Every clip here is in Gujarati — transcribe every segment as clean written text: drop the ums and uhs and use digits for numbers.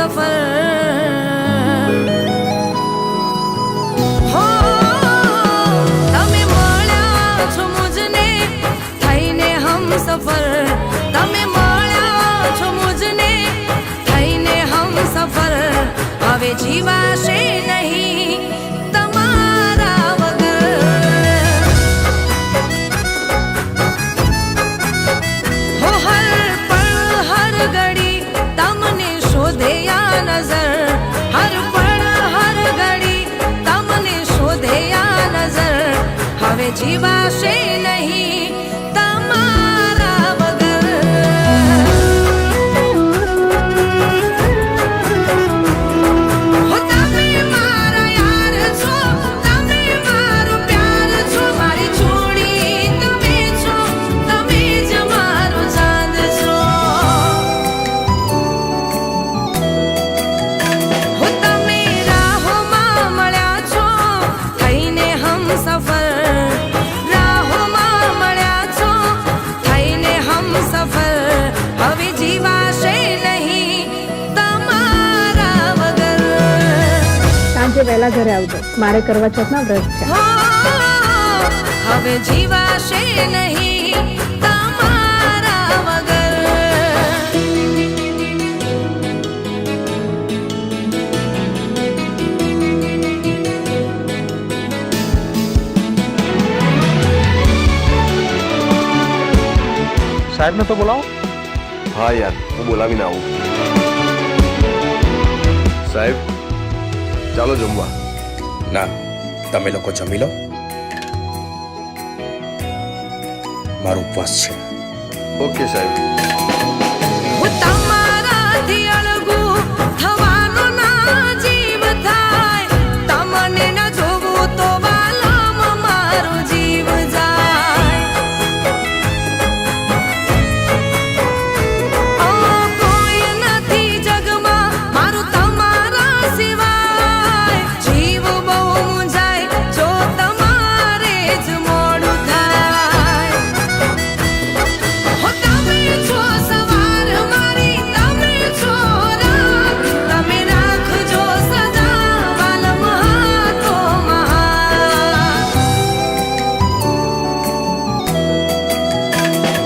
सफर हो तमे मळ्या છો મુજને થઈને હમ સફર તમે મળ્યા છો મુજને થઈને હમ સફર હવે જીવાશે નહીં તમારા વગર હો હર પળ હર ઘડી તમને શોધે આ નજર હર પળ હર ઘડી તમને શોધે આ નજર હવે જીવાશે નહીં તમારા વગર હો તમે મારા યાર છો તમે મારો પ્યાર છો મારી છોડી તમે છો તમે જ મારો ચાંદ છો હો તમે રાહોમાં મળ્યા છો થઈને હમ સફર રાહોમાં મળ્યા છો થઈને હમ સફર હવે જીવાશે નહીં તમારા વગર સાંજે વહેલા ઘરે આવજો, મારે કરવા ચોથના વ્રત છે. હો હવે જીવાશે નહીં તમારા વગર સાહેબને તો બોલાવો. હા યાર, હું બોલાવીને આવું. સાહેબ, ચાલો જમવા. ના, તમે લોકો જમી લો, મારો ઉપવાસ છે. ઓકે સાહેબ. હું તમારાથી અળગું થવાનો ના જીવ થાય તમને ન જોવું તો વાલમ મારો જીવ જાય કોઈ નથી જગમાં મારું તમારા સિવાય જીવ બહુ મૂંઝાય જો તમારે જ મોડું થાય હો તમે છો સવાર મારી તમે છો રાત તમે રાખજો સદા વાલમ હાથોમાં હાથ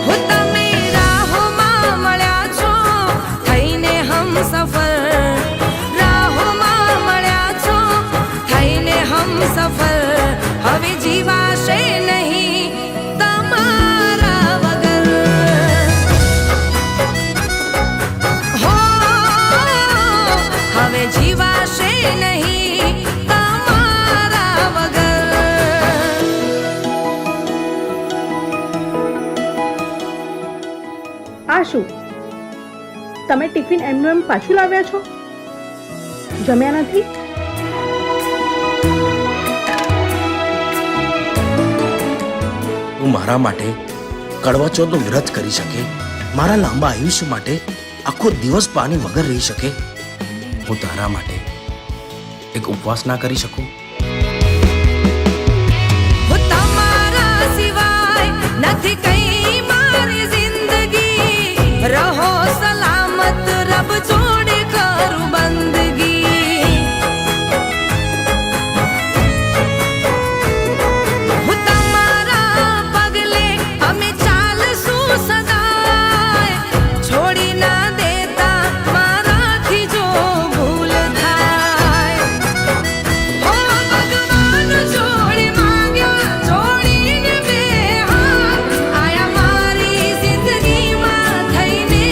હો તમે રાહોમાં મળ્યા છો થઈને હમ સફર રાહોમાં મળ્યા છો થઈને હમ સફર હવે જીવાશે નહીં તમારા વગર હો હવે જીવાશે નહીં તમારા વગર આ શું? તમે ટિફિન એમનું એમ પાછું લાવ્યા છો? જમ્યા નથી? તું મારા માટે કડવા ચોથનું વ્રત કરી શકે, મારા લાંબા આયુષ્ય માટે આખો દિવસ પાણી વગર રહી શકે, હું તારા માટે એક ઉપવાસ ના કરી શકું? હો તમારા સિવાય નથી કઈ મારી જિંદગી રહો સલામત રબ જોડે કરું બંદગી હો તમારા પગલે અમે ચાલશું સદાય છોડી ના દેતા મારાથી જો ભૂલ થાય હો ભગવાન જોડી માંગ્યા જોડીને બે હાથ આયા મારી જિંદગીમાં થઈને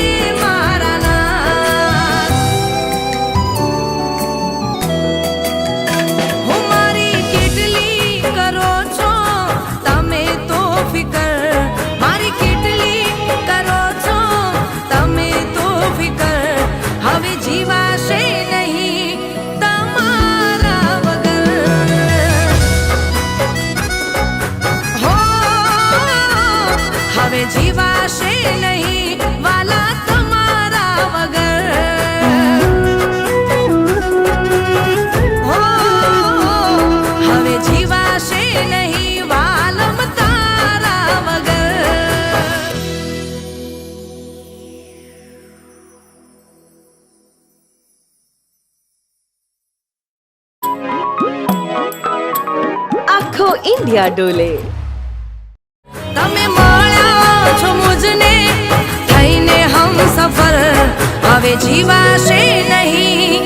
પગથિયા ડોલે. તમે મળ્યા છો મુજને થઈને હમ સફર હવે જીવાશે નહીં